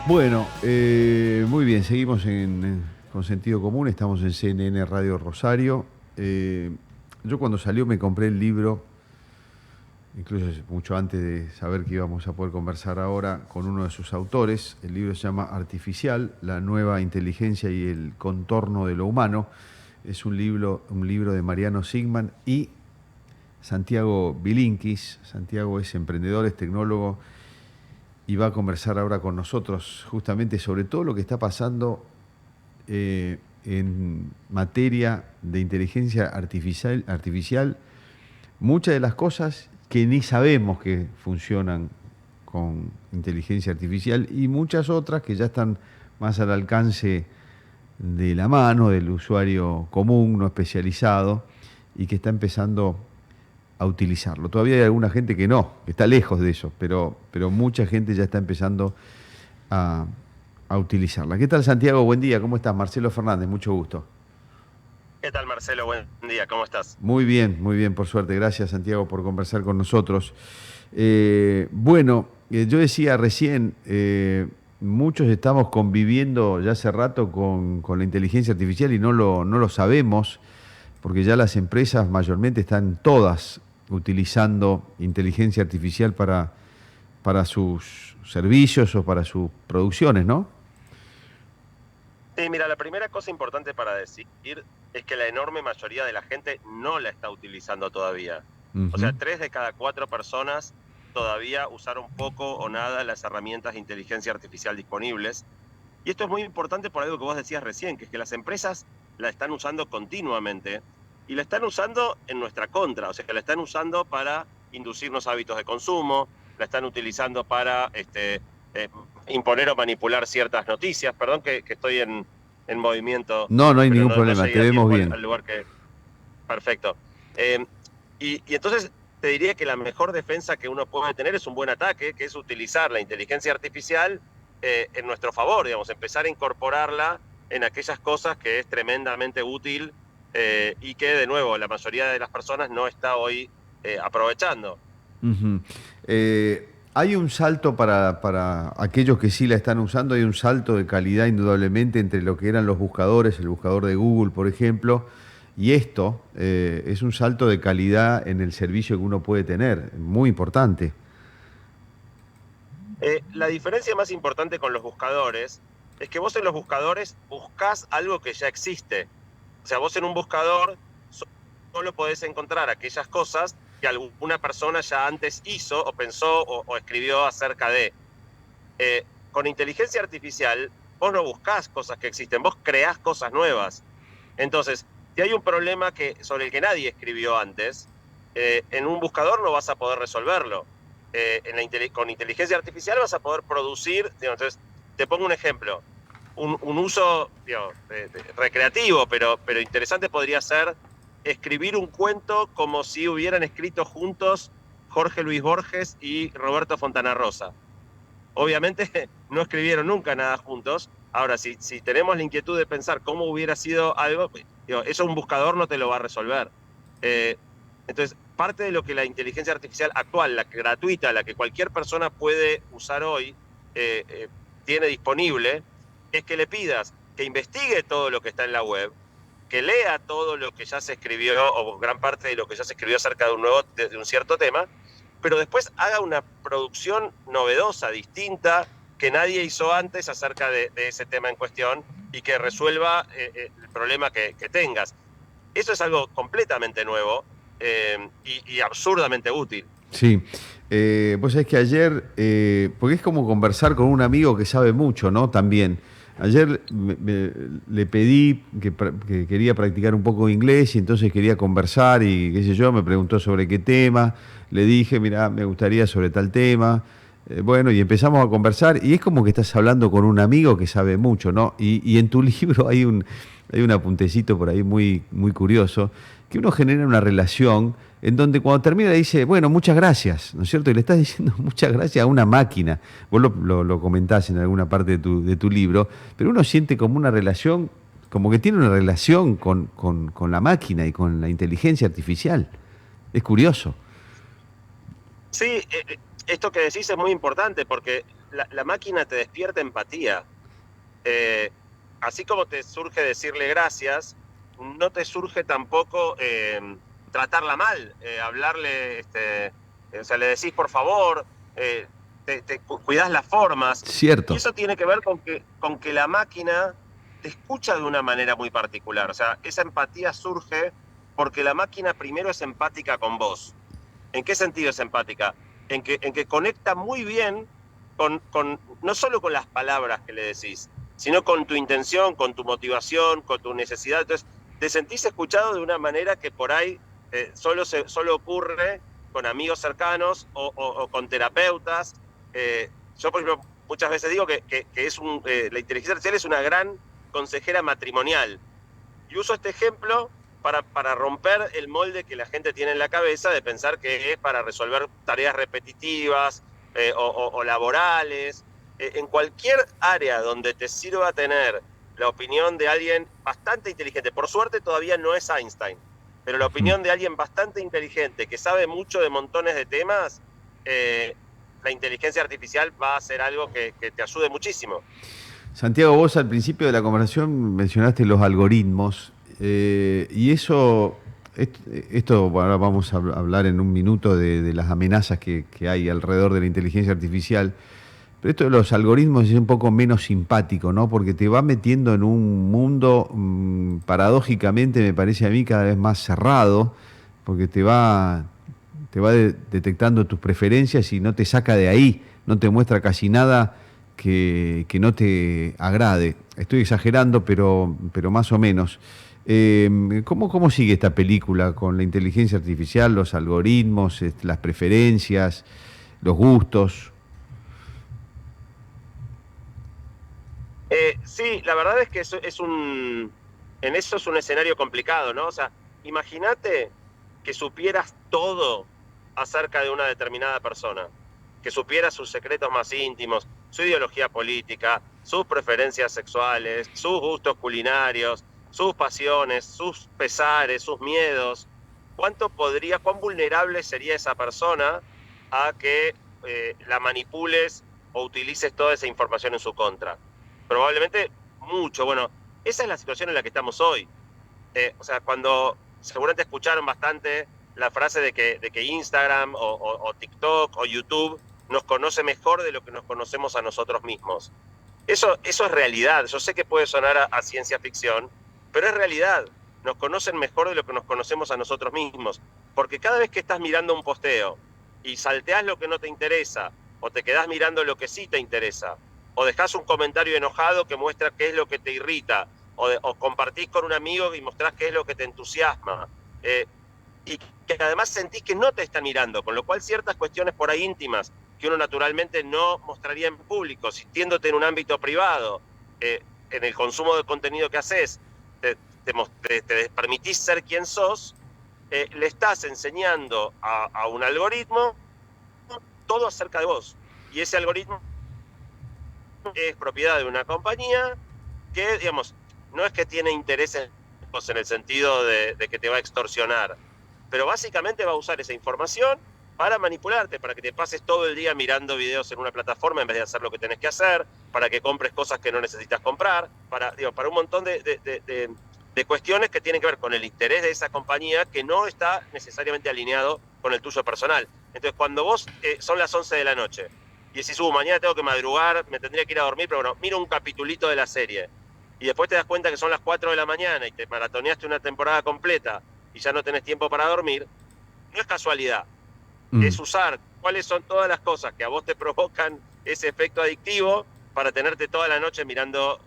Bueno, muy bien, seguimos con Sentido Común, estamos en CNN Radio Rosario. Yo cuando salió me compré el libro, incluso mucho antes de saber que íbamos a poder conversar ahora con uno de sus autores. El libro se llama Artificial, la nueva inteligencia y el contorno de lo humano. Es un libro de Mariano Sigman y Santiago Bilinkis. Santiago es emprendedor, es tecnólogo y va a conversar ahora con nosotros justamente sobre todo lo que está pasando en materia de inteligencia artificial, muchas de las cosas que ni sabemos que funcionan con inteligencia artificial y muchas otras que ya están más al alcance de la mano del usuario común, no especializado, y que está empezando a utilizarlo. Todavía hay alguna gente que no, que está lejos de eso, pero mucha gente ya está empezando a, a utilizarla. ¿Qué tal, Santiago? Buen día, ¿cómo estás? Marcelo Fernández, mucho gusto. ¿Qué tal, Marcelo? Buen día, ¿cómo estás? Muy bien, por suerte. Gracias, Santiago, por conversar con nosotros. Yo decía recién, muchos estamos conviviendo ya hace rato con la inteligencia artificial y no lo sabemos, porque ya las empresas mayormente están todas utilizando inteligencia artificial para sus servicios o para sus producciones, ¿no? Sí, mira, la primera cosa importante para decir es que la enorme mayoría de la gente no la está utilizando todavía. O sea, Ujú. 3 de cada 4 personas todavía usaron poco o nada las herramientas de inteligencia artificial disponibles. Y esto es muy importante por algo que vos decías recién, que es que las empresas la están usando continuamente y la están usando en nuestra contra. O sea, que la están usando para inducirnos hábitos de consumo, la están utilizando para eh, imponer o manipular ciertas noticias. Perdón que estoy en movimiento, No, no hay pero ningún no problema, te llegué a vemos tiempo bien. al lugar que... Perfecto. Eh, y entonces te diría que la mejor defensa que uno puede tener es un buen ataque, que es utilizar la inteligencia artificial en nuestro favor, digamos, empezar a incorporarla en aquellas cosas que es tremendamente útil y que, de nuevo, la mayoría de las personas no está hoy aprovechando. Ujú. Hay un salto para aquellos que sí la están usando, hay un salto de calidad indudablemente entre lo que eran los buscadores, el buscador de Google, por ejemplo, y esto es un salto de calidad en el servicio que uno puede tener, muy importante. La diferencia más importante con los buscadores es que vos en los buscadores buscás algo que ya existe. O sea, vos en un buscador solo podés encontrar aquellas cosas que alguna persona ya antes hizo o pensó o escribió acerca de. Con inteligencia artificial, vos no buscás cosas que existen, vos creás cosas nuevas. Entonces, si hay un problema sobre el que nadie escribió antes, en un buscador no vas a poder resolverlo. Con inteligencia artificial vas a poder producir. Entonces, te pongo un ejemplo. Un uso recreativo, pero interesante podría ser escribir un cuento como si hubieran escrito juntos Jorge Luis Borges y Roberto Fontana Rosa. Obviamente no escribieron nunca nada juntos. Ahora, si tenemos la inquietud de pensar cómo hubiera sido algo, eso un buscador no te lo va a resolver. Eh, entonces, parte de lo que la inteligencia artificial actual, la gratuita, la que cualquier persona puede usar hoy, eh, eh, tiene disponible, es que le pidas que investigue todo lo que está en la web, que lea todo lo que ya se escribió, o gran parte de lo que ya se escribió acerca de un cierto tema, pero después haga una producción novedosa, distinta, que nadie hizo antes acerca de ese tema en cuestión y que resuelva el problema que tengas. Eso es algo completamente nuevo y absurdamente útil. Sí, vos sabés que ayer, porque es como conversar con un amigo que sabe mucho, ¿no? También. Ayer le pedí que quería practicar un poco de inglés y entonces quería conversar y qué sé yo, me preguntó sobre qué tema, le dije, mira, me gustaría sobre tal tema. Bueno, y empezamos a conversar y es como que estás hablando con un amigo que sabe mucho, ¿no? Y en tu libro hay un apuntecito por ahí muy curioso, que uno genera una relación en donde cuando termina le dice, bueno, muchas gracias, ¿no es cierto? Y le estás diciendo muchas gracias a una máquina. Vos lo comentás en alguna parte de tu libro, pero uno siente como una relación, como que tiene una relación con la máquina y con la inteligencia artificial. Es curioso. Sí, esto que decís es muy importante porque la máquina te despierta empatía. Así como te surge decirle gracias, no te surge tampoco tratarla mal, hablarle, o sea, le decís por favor, te cuidás las formas. Y Cierto. eso tiene que ver con que la máquina te escucha de una manera muy particular. O sea, esa empatía surge porque la máquina primero es empática con vos. ¿En qué sentido es empática? En que conecta muy bien no solo con las palabras que le decís, sino con tu intención, con tu motivación, con tu necesidad. Entonces, te sentís escuchado de una manera que por ahí solo ocurre con amigos cercanos o con terapeutas. Yo, por ejemplo, muchas veces digo que la inteligencia artificial es una gran consejera matrimonial. Y uso este ejemplo para romper el molde que la gente tiene en la cabeza de pensar que es para resolver tareas repetitivas o laborales. En cualquier área donde te sirva tener la opinión de alguien bastante inteligente, por suerte todavía no es Einstein, pero la opinión de alguien bastante inteligente que sabe mucho de montones de temas, la inteligencia artificial va a ser algo que te ayude muchísimo. Santiago, vos al principio de la conversación mencionaste los algoritmos y esto ahora vamos a hablar en un minuto de las amenazas que hay alrededor de la inteligencia artificial, pero esto de los algoritmos es un poco menos simpático, ¿no? Porque te va metiendo en un mundo, paradójicamente me parece a mí cada vez más cerrado, porque te va detectando tus preferencias y no te saca de ahí, no te muestra casi nada que no te agrade. Estoy exagerando, pero más o menos. ¿Cómo sigue esta película con la inteligencia artificial, los algoritmos, las preferencias, los gustos? Sí, la verdad es que en eso es un escenario complicado, ¿no? O sea, imagínate que supieras todo acerca de una determinada persona, que supieras sus secretos más íntimos, su ideología política, sus preferencias sexuales, sus gustos culinarios, sus pasiones, sus pesares, sus miedos. Cuán vulnerable sería esa persona a que la manipules o utilices toda esa información en su contra? Probablemente mucho. Bueno, esa es la situación en la que estamos hoy. O sea, cuando seguramente escucharon bastante la frase de que Instagram o TikTok o YouTube nos conoce mejor de lo que nos conocemos a nosotros mismos. Eso es realidad. Yo sé que puede sonar a ciencia ficción, pero es realidad. Nos conocen mejor de lo que nos conocemos a nosotros mismos. Porque cada vez que estás mirando un posteo y salteás lo que no te interesa, o te quedás mirando lo que sí te interesa, o dejás un comentario enojado que muestra qué es lo que te irrita, o compartís con un amigo y mostrás qué es lo que te entusiasma, y que además sentís que no te están mirando, con lo cual ciertas cuestiones por ahí íntimas que uno naturalmente no mostraría en público, sintiéndote en un ámbito privado, en el consumo de contenido que haces, te permitís ser quien sos, le estás enseñando a un algoritmo todo acerca de vos. Y ese algoritmo es propiedad de una compañía que, digamos, no es que tiene intereses en el sentido de que te va a extorsionar, pero básicamente va a usar esa información para manipularte, para que te pases todo el día mirando videos en una plataforma en vez de hacer lo que tenés que hacer, para que compres cosas que no necesitas comprar, para un montón de cuestiones que tienen que ver con el interés de esa compañía que no está necesariamente alineado con el tuyo personal. Entonces, cuando vos son las 11 de la noche y decís, mañana tengo que madrugar, me tendría que ir a dormir, pero bueno, miro un capitulito de la serie, y después te das cuenta que son las 4 de la mañana y te maratoneaste una temporada completa y ya no tenés tiempo para dormir, no es casualidad. Es usar cuáles son todas las cosas que a vos te provocan ese efecto adictivo para tenerte toda la noche mirando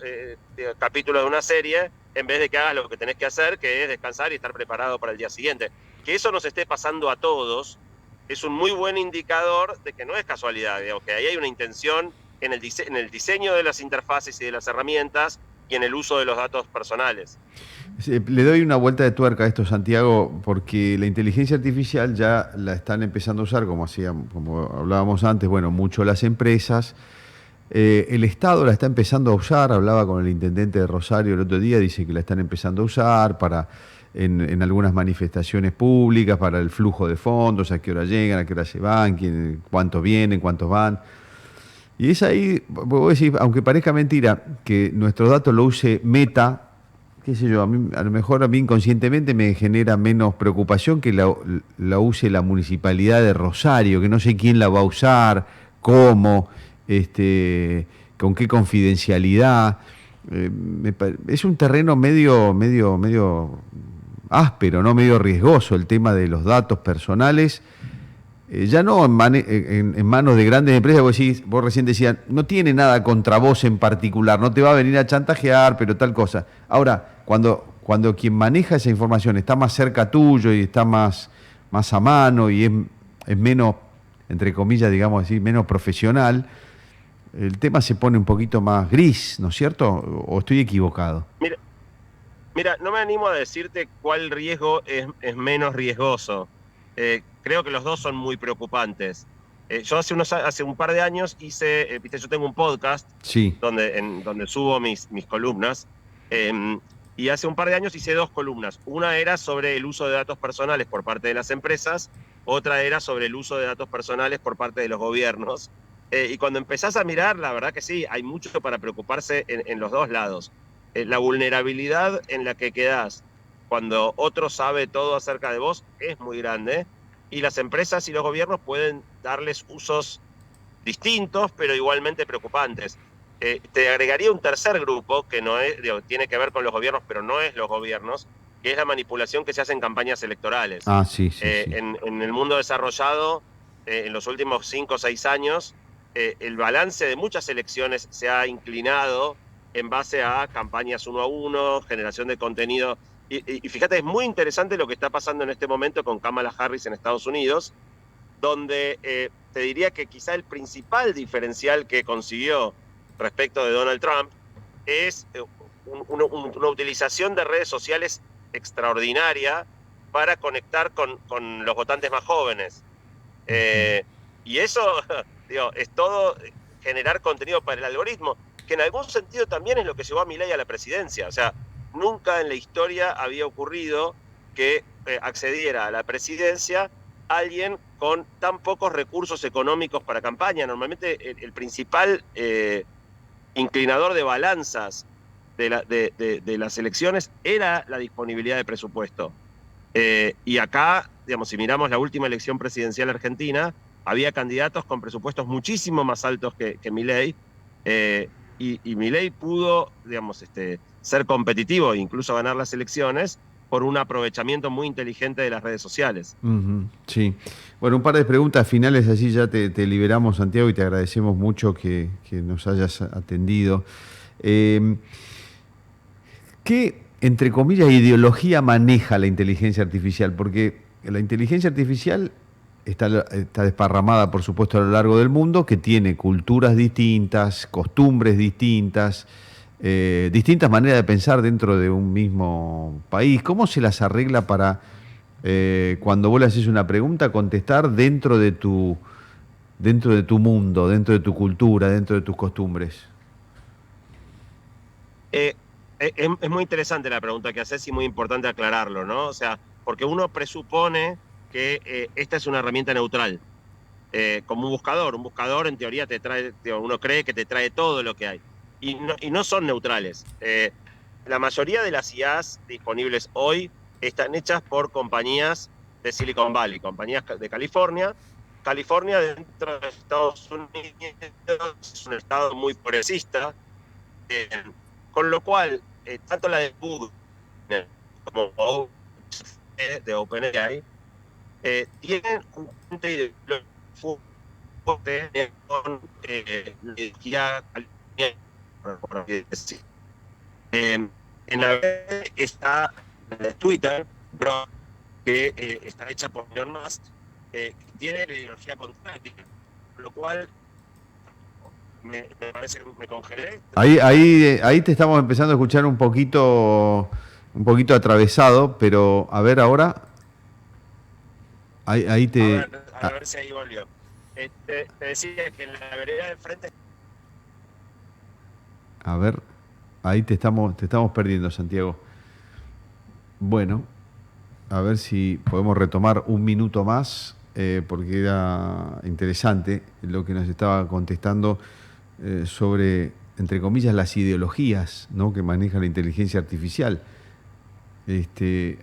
capítulos de una serie, en vez de que hagas lo que tenés que hacer, que es descansar y estar preparado para el día siguiente. Que eso nos esté pasando a todos es un muy buen indicador de que no es casualidad, digamos, que ahí hay una intención en el diseño de las interfaces y de las herramientas y en el uso de los datos personales. Le doy una vuelta de tuerca a esto, Santiago, porque la inteligencia artificial ya la están empezando a usar, como hablábamos antes, bueno, mucho las empresas. El Estado la está empezando a usar, hablaba con el intendente de Rosario el otro día, dice que la están empezando a usar en algunas manifestaciones públicas, para el flujo de fondos, a qué hora llegan, a qué hora se van, cuántos vienen, cuántos van. Y es ahí, vos decís, aunque parezca mentira, que nuestros datos lo use Meta, qué sé yo, a lo mejor a mí inconscientemente me genera menos preocupación que la use la Municipalidad de Rosario, que no sé quién la va a usar, cómo, con qué confidencialidad. Es un terreno medio áspero, ¿no? Medio riesgoso el tema de los datos personales. Ya no en manos de grandes empresas, vos recién decías, no tiene nada contra vos en particular, no te va a venir a chantajear, pero tal cosa. Ahora, cuando quien maneja esa información está más cerca tuyo y está más a mano y es menos, entre comillas, digamos así, menos profesional, el tema se pone un poquito más gris, ¿no es cierto? ¿O estoy equivocado? Mira, no me animo a decirte cuál riesgo es menos riesgoso. Creo que los dos son muy preocupantes. Yo hace un par de años viste, yo tengo un podcast Sí. donde subo mis columnas, y hace un par de años hice dos columnas. Una era sobre el uso de datos personales por parte de las empresas, otra era sobre el uso de datos personales por parte de los gobiernos. Y cuando empezás a mirar, la verdad que sí, hay mucho para preocuparse en los dos lados. La vulnerabilidad en la que quedás cuando otro sabe todo acerca de vos es muy grande, y las empresas y los gobiernos pueden darles usos distintos, pero igualmente preocupantes. Te agregaría un tercer grupo que no es, digo, tiene que ver con los gobiernos, pero no es los gobiernos, que es la manipulación que se hace en campañas electorales. Ah, sí, sí, sí. En el mundo desarrollado, en los últimos 5 o 6 años, el balance de muchas elecciones se ha inclinado en base a campañas 1 a 1, generación de contenido. Y fíjate, es muy interesante lo que está pasando en este momento con Kamala Harris en Estados Unidos, donde te diría que quizá el principal diferencial que consiguió respecto de Donald Trump es una utilización de redes sociales extraordinaria para conectar con los votantes más jóvenes. Y eso, digo, es todo generar contenido para el algoritmo, que en algún sentido también es lo que llevó a Milei a la presidencia. O sea, nunca en la historia había ocurrido que accediera a la presidencia alguien con tan pocos recursos económicos para campaña. Normalmente el principal inclinador de balanzas de las elecciones era la disponibilidad de presupuesto. Y acá, digamos, si miramos la última elección presidencial argentina, había candidatos con presupuestos muchísimo más altos que Milei, y Milei pudo, digamos, ser competitivo e incluso ganar las elecciones por un aprovechamiento muy inteligente de las redes sociales. Sí. Bueno, un par de preguntas finales, así ya te liberamos, Santiago, y te agradecemos mucho que nos hayas atendido. ¿Qué, entre comillas, ideología maneja la inteligencia artificial? Porque la inteligencia artificial está desparramada, por supuesto, a lo largo del mundo, que tiene culturas distintas, costumbres distintas, distintas maneras de pensar dentro de un mismo país. ¿Cómo se las arregla para, cuando vos le haces una pregunta, contestar dentro de tu mundo, dentro de tu cultura, dentro de tus costumbres? Es muy interesante la pregunta que haces y muy importante aclararlo, ¿no? O sea, porque uno presupone que esta es una herramienta neutral, como un buscador en teoría te trae, uno cree que te trae todo lo que hay, y no son neutrales. La mayoría de las IAs disponibles hoy están hechas por compañías de Silicon Valley, compañías de California. California, dentro de Estados Unidos, es un estado muy progresista, con lo cual, tanto la de Google como de OpenAI tienen un puente de con energía en la red está Twitter, que está hecha por Elon Musk, que tiene la ideología contraria, con lo cual me parece que me congelé. Ahí te estamos empezando a escuchar un poquito atravesado, pero a ver ahora. Ahí te. A ver si ahí volvió. Te decía que en la vereda del frente. A ver, ahí te estamos perdiendo, Santiago. Bueno, a ver si podemos retomar un minuto más. porque era interesante lo que nos estaba contestando sobre, entre comillas, las ideologías, ¿no?, que maneja la inteligencia artificial.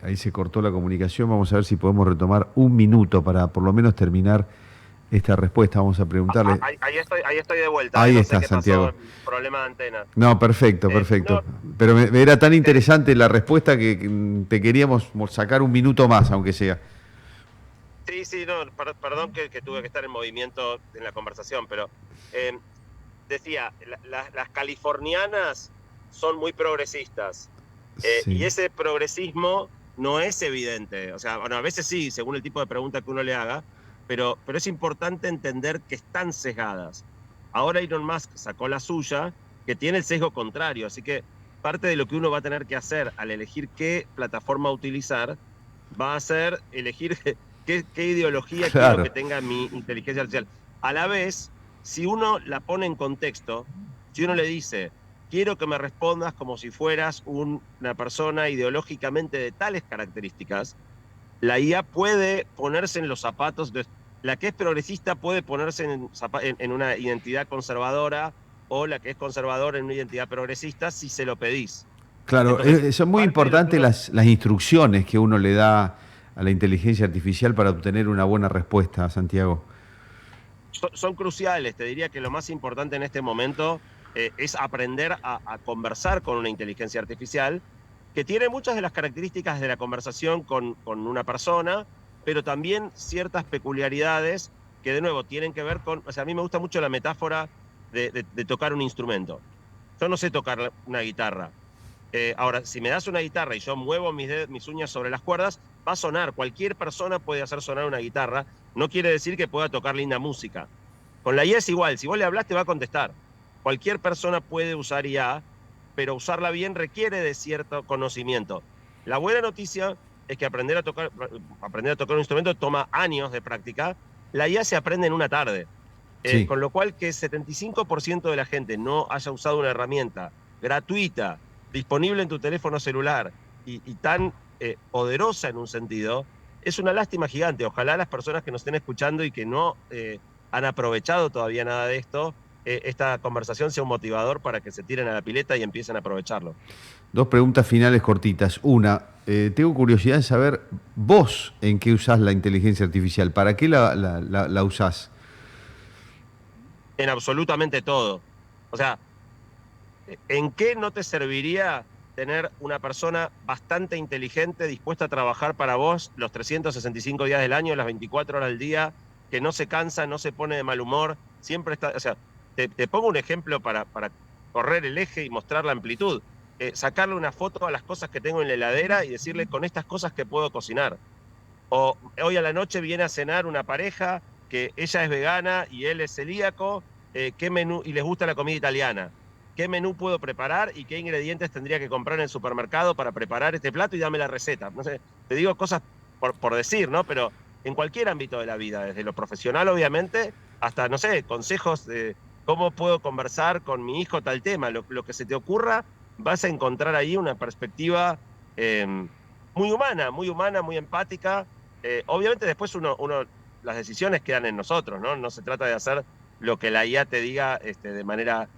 Ahí se cortó la comunicación. Vamos a ver si podemos retomar un minuto para por lo menos terminar esta respuesta. Vamos a preguntarle. Ahí estoy de vuelta. Ahí No está, sé qué pasó, Santiago. problema de antena. No, perfecto, perfecto. No, Pero me era tan interesante la respuesta que te queríamos sacar un minuto más, aunque sea. sí, no, perdón que tuve que estar en movimiento en la conversación, pero decía, las californianas son muy progresistas, y Sí, ese progresismo no es evidente. O sea, bueno, a veces sí, según el tipo de pregunta que uno le haga, pero es importante entender que están sesgadas. Ahora Elon Musk sacó la suya, que tiene el sesgo contrario, así que parte de lo que uno va a tener que hacer al elegir qué plataforma utilizar va a ser elegir qué ideología quiero claro. que tenga mi inteligencia artificial. A la vez, si uno la pone en contexto, si uno le dice, quiero que me respondas como si fueras una persona ideológicamente de tales características, la IA puede ponerse en los zapatos de... La que es progresista puede ponerse en una identidad conservadora, o la que es conservadora en una identidad progresista, si se lo pedís. Claro, Entonces, son muy parte de lo que importantes uno... las instrucciones que uno le da a la inteligencia artificial para obtener una buena respuesta, Santiago. Son cruciales. Te diría que lo más importante en este momento es aprender a conversar con una inteligencia artificial que tiene muchas de las características de la conversación con una persona, pero también ciertas peculiaridades que, de nuevo, tienen que ver con... O sea, a mí me gusta mucho la metáfora de tocar un instrumento. Yo no sé tocar una guitarra. Ahora, si me das una guitarra y yo muevo mis uñas sobre las cuerdas, va a sonar. Cualquier persona puede hacer sonar una guitarra. No quiere decir que pueda tocar linda música. Con la IA es igual. Si vos le hablas, te va a contestar. Cualquier persona puede usar IA, pero usarla bien requiere de cierto conocimiento. La buena noticia es que aprender a tocar un instrumento toma años de práctica. La IA se aprende en una tarde. Sí, Con lo cual, que 75% de la gente no haya usado una herramienta gratuita, disponible en tu teléfono celular y tan poderosa en un sentido, es una lástima gigante. Ojalá las personas que nos estén escuchando y que no han aprovechado todavía nada de esto, esta conversación sea un motivador para que se tiren a la pileta y empiecen a aprovecharlo. dos preguntas finales cortitas. Una, tengo curiosidad en saber vos en qué usás la inteligencia artificial. ¿Para qué la usás? En absolutamente todo. O sea, ¿en qué no te serviría tener una persona bastante inteligente dispuesta a trabajar para vos los 365 días del año, las 24 horas del día, que no se cansa, no se pone de mal humor, siempre está... O sea, te pongo un ejemplo para correr el eje y mostrar la amplitud. Sacarle una foto a las cosas que tengo en la heladera y decirle, con estas cosas que puedo cocinar. O hoy a la noche viene a cenar una pareja que ella es vegana y él es celíaco, ¿qué menú? Y les gusta la comida italiana. ¿Qué menú puedo preparar y qué ingredientes tendría que comprar en el supermercado para preparar este plato? Y dame la receta. No sé, te digo cosas por decir, ¿no? Pero en cualquier ámbito de la vida, desde lo profesional, obviamente, hasta, no sé, consejos de cómo puedo conversar con mi hijo tal tema. Lo que se te ocurra, vas a encontrar ahí una perspectiva eh, muy humana, muy empática. Obviamente después las decisiones quedan en nosotros, ¿no? No se trata de hacer lo que la IA te diga de manera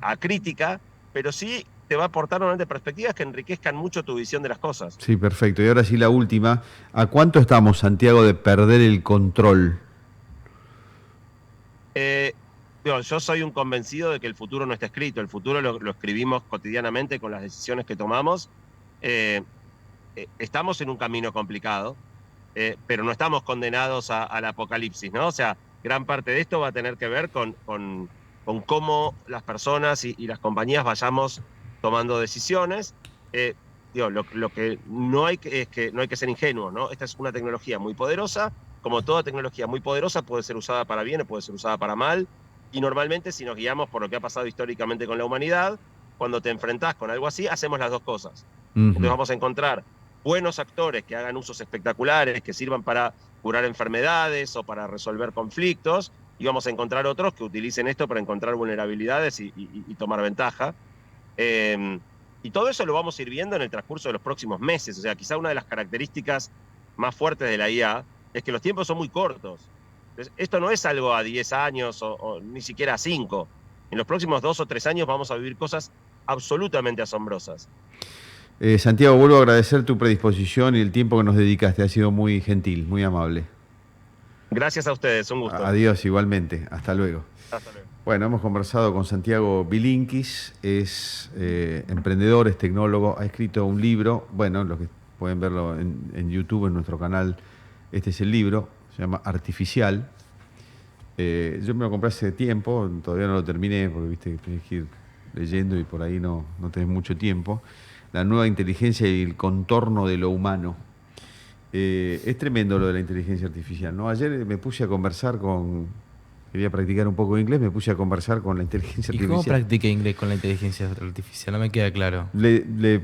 acrítica, pero sí te va a aportar normalmente perspectivas que enriquezcan mucho tu visión de las cosas. Sí, perfecto. Y ahora sí la última. ¿A cuánto estamos, Santiago, de perder el control? Eh, yo soy un convencido de que el futuro no está escrito, el futuro lo escribimos cotidianamente con las decisiones que tomamos. Eh, Estamos en un camino complicado, pero no estamos condenados al apocalipsis, ¿no? O sea, gran parte de esto va a tener que ver con cómo las personas y las compañías vayamos tomando decisiones. Eh, lo que no hay es que no hay que ser ingenuos, ¿no? Esta es una tecnología muy poderosa, como toda tecnología muy poderosa puede ser usada para bien o puede ser usada para mal, y normalmente si nos guiamos por lo que ha pasado históricamente con la humanidad, cuando te enfrentás con algo así, hacemos las dos cosas. Entonces Ujú. vamos a encontrar buenos actores que hagan usos espectaculares, que sirvan para curar enfermedades o para resolver conflictos, y vamos a encontrar otros que utilicen esto para encontrar vulnerabilidades y tomar ventaja. Eh, y todo eso lo vamos a ir viendo en el transcurso de los próximos meses. O sea, quizá una de las características más fuertes de la IA es que los tiempos son muy cortos. Entonces, esto no es algo a 10 años o ni siquiera a 5. En los próximos 2 o 3 años vamos a vivir cosas absolutamente asombrosas. Santiago, vuelvo a agradecer tu predisposición y el tiempo que nos dedicaste. Ha sido muy gentil, muy amable. Gracias a ustedes, un gusto. Adiós, igualmente. Hasta luego. Hasta luego. Bueno, hemos conversado con Santiago Bilinkis, es emprendedor, es tecnólogo, ha escrito un libro, bueno, los que pueden verlo en YouTube, en nuestro canal, este es el libro, se llama Artificial. Yo me lo compré hace tiempo, todavía no lo terminé porque viste que tienes que ir leyendo y por ahí no tenés mucho tiempo. La nueva inteligencia y el contorno de lo humano. Es tremendo lo de la inteligencia artificial, ¿no? Ayer me puse a conversar quería practicar un poco de inglés, me puse a conversar con la inteligencia ¿Y artificial. cómo practica inglés con la inteligencia artificial? No me queda claro.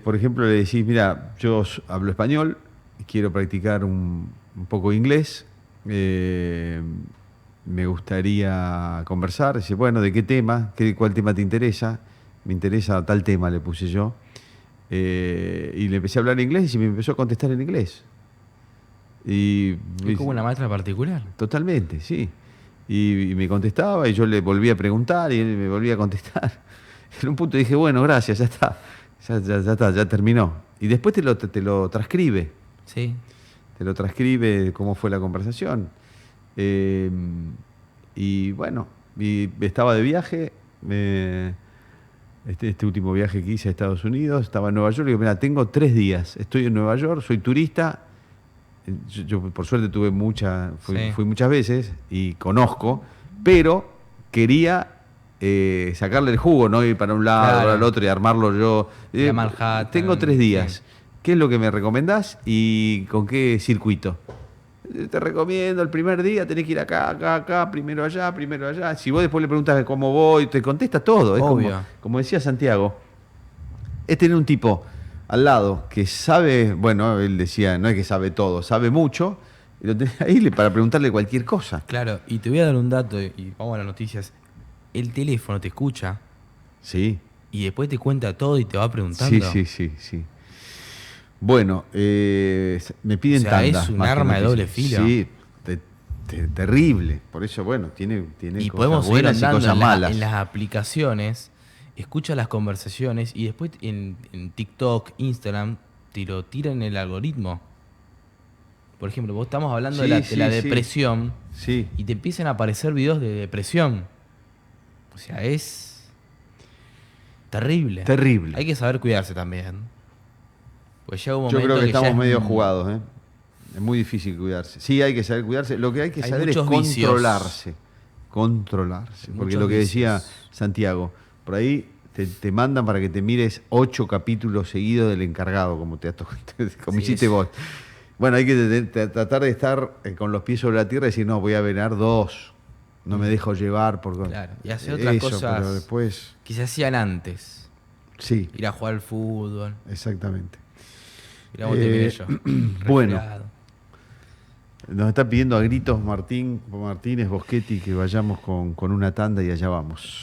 Por ejemplo, le decís, mira, yo hablo español, quiero practicar un poco de inglés, me gustaría conversar. Dice, bueno, ¿de qué tema? ¿Cuál tema te interesa? Me interesa tal tema, le puse yo. Y le empecé a hablar inglés y me empezó a contestar en inglés. ¿Es como una maestra particular? Totalmente, sí. Y me contestaba y yo le volví a preguntar y él me volvía a contestar. En un punto dije, bueno, gracias, ya está. Ya está, ya terminó. Y después te lo transcribe. Sí. Te lo transcribe cómo fue la conversación. Y bueno, estaba de viaje. Este último viaje que hice a Estados Unidos, estaba en Nueva York. Y digo, mira, tengo 3 días. Estoy en Nueva York, soy turista. Yo por suerte fui muchas veces y conozco, pero quería sacarle el jugo, no ir para un lado, para el otro y armarlo yo. Manhattan, tengo 3 días. sí. ¿Qué es lo que me recomendás y con qué circuito? Te recomiendo el primer día tenés que ir acá, primero allá. Si vos después le preguntas cómo voy, te contesta todo. Es Obvio. como decía Santiago, es tener un tipo al lado que sabe, bueno, él decía, no es que sabe todo, sabe mucho, y lo tenés ahí para preguntarle cualquier cosa. Claro, y te voy a dar un dato y vamos a las noticias. El teléfono te escucha Sí. y después te cuenta todo y te va preguntando. Sí. Bueno, me piden O sea, tandas. es un más que arma de doble noticias. filo. Sí, terrible. Por eso, bueno, tiene Y cosas podemos ir buenas y andando cosas malas. en las aplicaciones, escucha las conversaciones y después en TikTok, Instagram, te lo tiran en el algoritmo. Por ejemplo, vos estamos hablando de la Sí. depresión Sí. y te empiezan a aparecer videos de depresión. O sea, es terrible. Terrible. Hay que saber cuidarse también. Pues llega un Yo momento creo que ya estamos es medio jugados, ¿eh? Es muy difícil cuidarse. Sí, hay que saber cuidarse. Lo que hay que Hay saber es muchos vicios. Controlarse. Hay Porque muchos lo que decía vicios. Santiago, por ahí te mandan para que te mires 8 capítulos seguidos del encargado, como como Sí, hiciste es- vos. Bueno, hay que tratar de estar con los pies sobre la tierra y decir, no, voy a ver 2. No me dejo llevar por Claro, y hacer otras cosas pero después, que se hacían antes. sí, Ir a jugar al fútbol. exactamente. Mirá cómo terminé yo. bueno. Resfriado. Nos está pidiendo a gritos Martínez Boschetti que vayamos con una tanda y allá vamos.